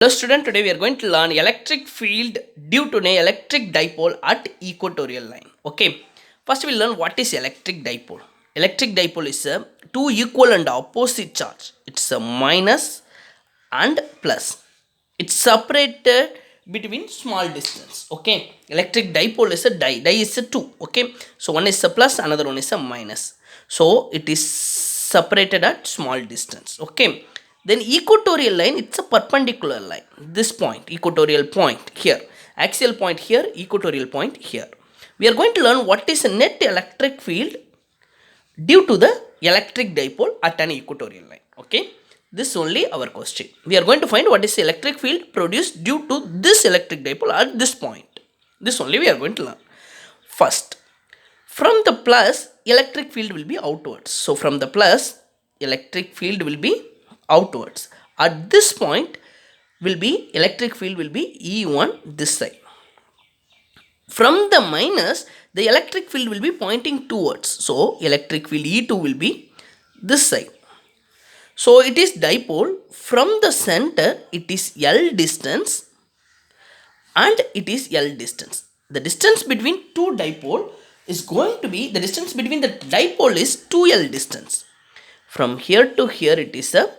Hello student, today we are going to learn electric field due to an electric dipole at equatorial line. Okay, first we will learn what is electric dipole. Electric dipole is a two equal and opposite charge. It's a minus and plus. It's separated between small distance. Okay, electric dipole is a di is a two. Okay, so one is a plus, another one is a minus. So it is separated at small distance. Okay, then equatorial line, it's a perpendicular line. This point, equatorial point here, axial point here, equatorial point here. We are going to learn what is a net electric field due to the electric dipole at an equatorial line. Okay, this only our question. We are going to find what is the electric field produced due to this electric dipole at this point. This only we are going to learn. First, from the plus, electric field will be outwards. So from the plus, electric field will be outwards. At this point will be electric field will be E1 this side. From the minus, the electric field will be pointing towards. So electric field E2 will be this side. So it is dipole. From the center, it is L distance and it is L distance. The distance between two dipole is going to be, the distance between the dipole is 2L distance. From here to here it is a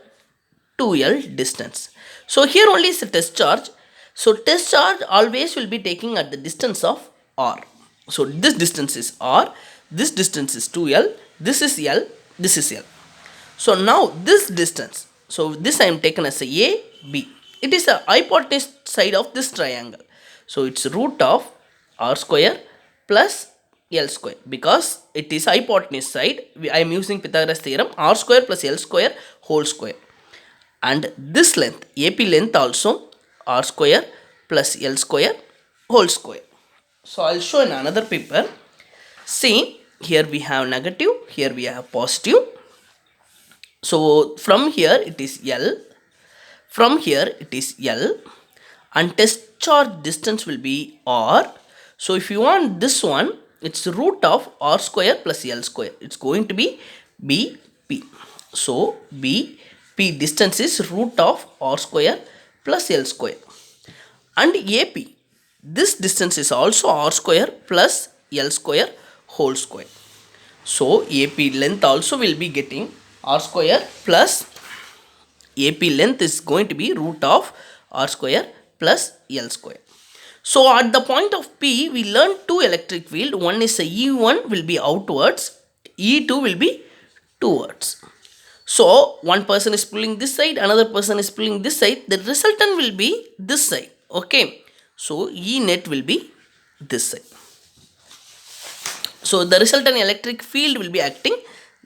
2L distance. So here only is a test charge. So test charge always will be taking at the distance of R. So this distance is R, this distance is 2L, this is L, this is L. So now this distance, so this I am taken as a B. It is a hypotenuse side of this triangle. So it's root of R square plus L square. Because it is hypotenuse side, I am using Pythagoras theorem, R square plus L square whole square. And this length, AP length also R square plus L square whole square. So I'll show in another paper. See, here we have negative, here we have positive. So from here it is L, from here it is L, and test charge distance will be R. So if you want this one, it's root of R square plus L square. It's going to be BP. So BP distance is root of R square plus L square. And AP, this distance is also R square plus L square whole square. So AP length also will be getting R square plus AP length is going to be root of R square plus L square. So at the point of P, we learn two electric field. One is a E1 will be outwards, E2 will be towards. So one person is pulling this side, another person is pulling this side. The resultant will be this side. Okay. So E net will be this side. So the resultant electric field will be acting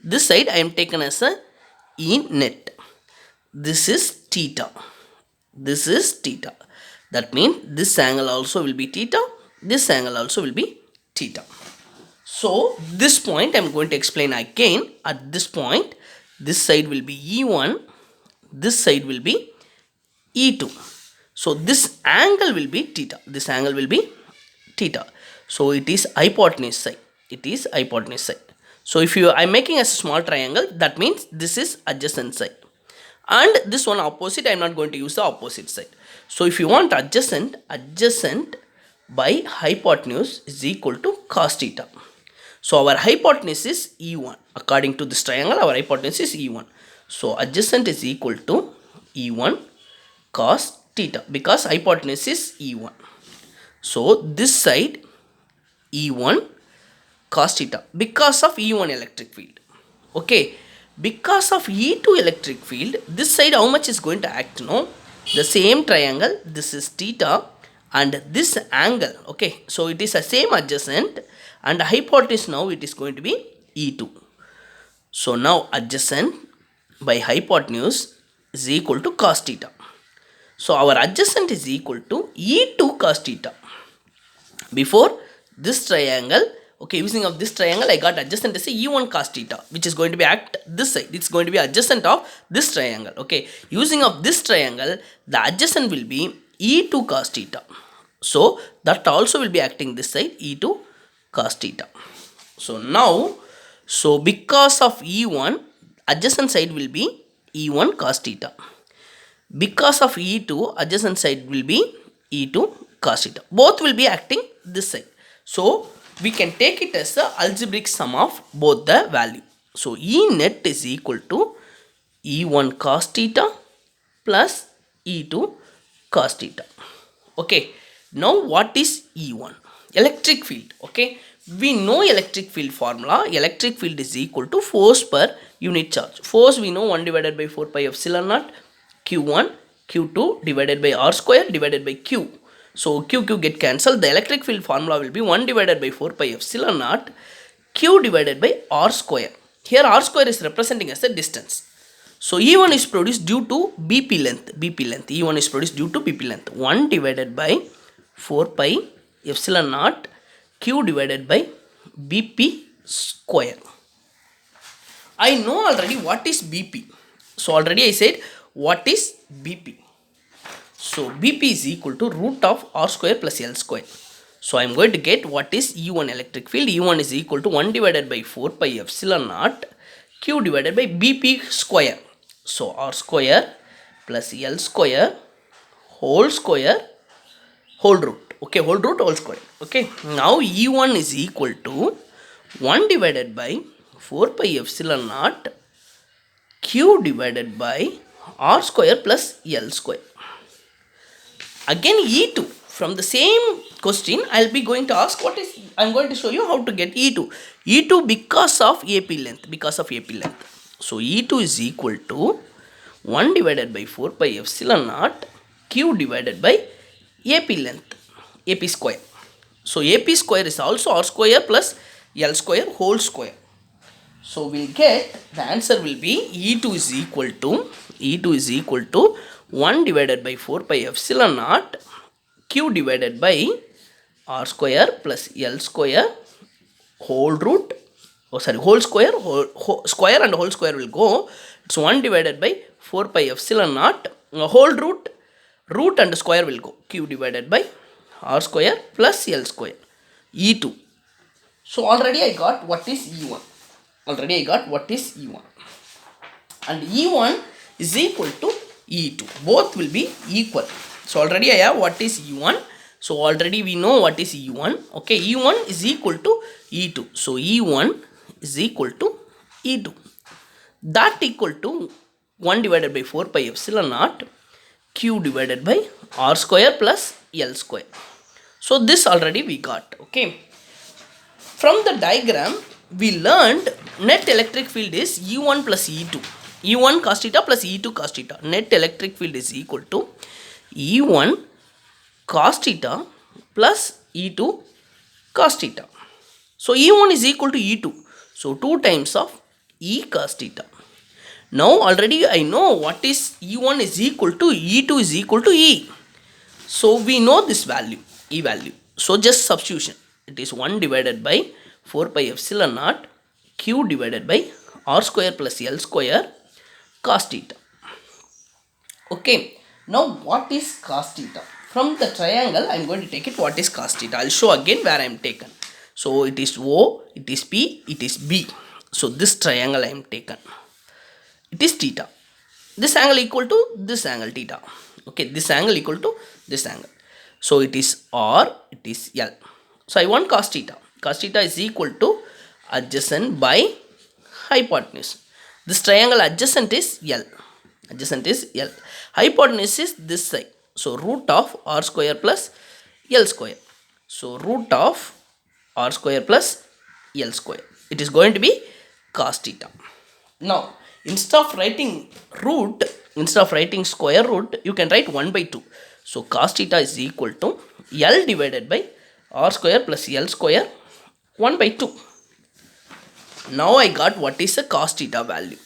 this side. I am taken as a E net. This is theta. This is theta. That means this angle also will be theta. This angle also will be theta. So this point I am going to explain again. At this point, this side will be E1. This side will be E2. So this angle will be theta. This angle will be theta. So it is hypotenuse side. It is hypotenuse side. So if you, I am making as a small triangle, that means this is adjacent side. And this one opposite, I am not going to use the opposite side. So if you want adjacent, adjacent by hypotenuse is equal to cos theta. So our hypotenuse is E1. According to this triangle, our hypotenuse is E1. So adjacent is equal to E1 cos theta, because hypotenuse is E1. So this side E1 cos theta because of E1 electric field. Okay, because of E2 electric field, this side how much is going to act? No, the same triangle, this is theta and this angle. Okay, so it is a same adjacent and hypotenuse now it is going to be E2. So now adjacent by hypotenuse is equal to cos theta. So our adjacent is equal to E2 cos theta. Before this triangle, okay, using of this triangle, I got adjacent as a E1 cos theta, which is going to be act this side. It's going to be adjacent of this triangle. Okay, using of this triangle, the adjacent will be E2 cos theta. So that also will be acting this side, E2 cos theta. So now, so because of E1, adjacent side will be E1 cos theta. Because of E2, adjacent side will be E2 cos theta. Both will be acting this side. So we can take it as the algebraic sum of both the value. So E net is equal to E1 cos theta plus E2 cos theta. Okay, now what is E1? Electric field. Okay, we know electric field formula. Electric field is equal to force per unit charge. Force we know 1 divided by 4 pi epsilon naught q1 q2 divided by r square divided by q. So q get cancelled. The electric field formula will be 1 divided by 4 pi epsilon naught q divided by r square. Here r square is representing as the distance. So E1 is produced due to BP length. E1 is produced due to BP length. 1 divided by 4 pi epsilon naught q divided by BP square. I know already what is BP. So already I said what is BP. So BP is equal to root of r square plus L square. So I am going to get what is E1 electric field. E1 is equal to 1 divided by 4 pi epsilon naught q divided by BP square. So r square plus L square whole square whole root. Okay, whole root whole square. Okay, now E1 is equal to 1 divided by 4 pi epsilon naught q divided by r square plus L square. Again E2, from the same question I'll be going to ask what is, I'm going to show you how to get E2. E2 because of AP length, So E2 is equal to 1 divided by 4 pi epsilon naught q divided by AP length, AP square. So AP square is also r square plus L square whole square. So we'll get, the answer will be E2 is equal to 1 divided by 4 pi epsilon naught q divided by r square plus L square whole root, whole square, square and whole square will go. It's 1 divided by 4 pi epsilon naught whole root and square will go, q divided by r square plus L square. E2. So already I got what is E1. And E1 is equal to E2. Both will be equal. So already I have what is E1. So already we know what is E1. Okay, E1 is equal to E2. So E1 is equal to E2. That equal to 1 divided by 4 pi epsilon naught q divided by r square plus L square. So this already we got. Okay. From the diagram we learned net electric field is E1 plus E2. E1 cos theta plus E2 cos theta. Net electric field is equal to E1 cos theta plus E2 cos theta. So E1 is equal to E2. So 2 times of E cos theta. Now already I know what is E1 is equal to E2 is equal to E. So we know this value, E value. So just substitution. It is 1 divided by 4 pi epsilon naught q divided by r square plus L square cos theta. Okay, now what is cos theta? From the triangle I am going to take it what is cos theta. I will show again where I am taken. So it is O, it is P, it is B. So this triangle I am taken. It is theta. This angle equal to this angle theta. Okay, this angle equal to this angle. So it is R, it is L. So I want cos theta. Cos theta is equal to adjacent by hypotenuse. This triangle adjacent is L. Hypotenuse is this side. So root of r square plus L square. So root of r square plus L square. It is going to be cos theta. Now instead of writing square root, you can write 1 by 2. So cos theta is equal to L divided by r square plus L square 1 by 2. Now I got what is the cos theta value.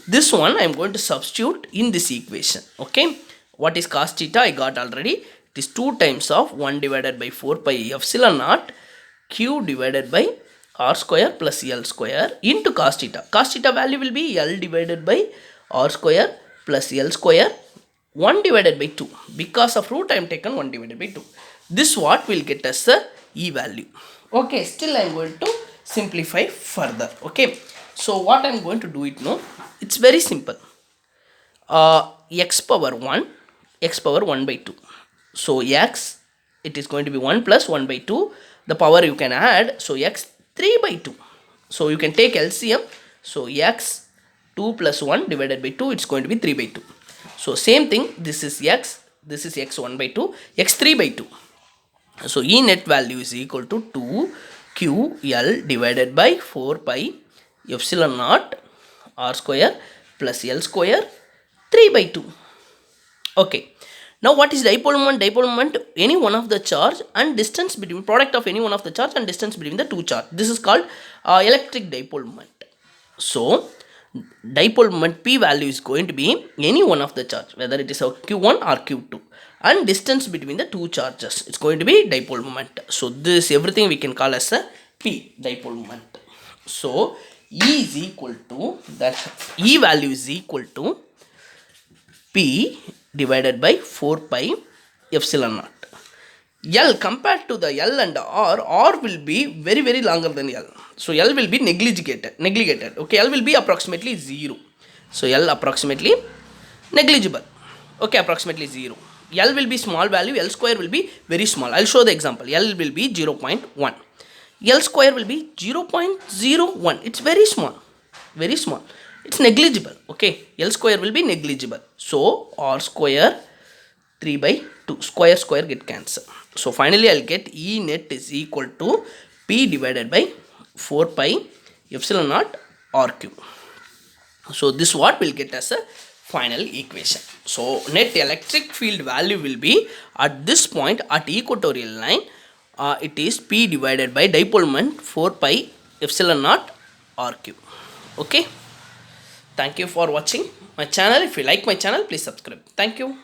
This one I am going to substitute in this equation. Okay, what is cos theta? I got already. It is 2 times of 1 divided by 4 pi epsilon naught q divided by r square plus L square into cos theta. Cos theta value will be L divided by r square plus L square 1 divided by 2. Because of root I am taken 1 divided by 2. This what will get us the E value. Okay, still I am going to simplify further. Okay, so what I am going to do it now, it's very simple. x power 1, x power 1 by 2. So x, it is going to be 1 plus 1 by 2. The power you can add, so x 3 by 2. So you can take LCM. So x 2 plus 1 divided by 2, it's going to be 3 by 2. So same thing, this is x 1 by 2, x 3 by 2. So E net value is equal to 2 QL divided by 4 pi epsilon naught R square plus L square 3 by 2. Okay. Now what is dipole moment? Dipole moment, any one of the charge and distance between, product of any one of the charge and distance between the two charge. This is called electric dipole moment. So dipole moment P value is going to be any one of the charge, whether it is a Q1 or Q2, and distance between the two charges. It's going to be dipole moment. So this everything we can call as a P, dipole moment. So E is equal to, that E value is equal to P divided by 4 pi epsilon naught. L compared to the L and R will be very longer than L. So L will be neglected. Okay, L will be approximately 0. So L approximately negligible. Okay, approximately 0. L will be small value, L square will be very small. I'll show the example. L will be 0.1. L square will be 0.01. It's very small. Very small. It's negligible. Okay, L square will be negligible. So R square 3 by 2. Square get cancelled. So finally I'll get E net is equal to P divided by 4 pi epsilon naught RQ. So this what will get as a final equation. So net electric field value will be at this point at equatorial line, it is P divided by dipole moment 4 pi epsilon naught RQ. Okay. Thank you for watching my channel. If you like my channel, please subscribe. Thank you.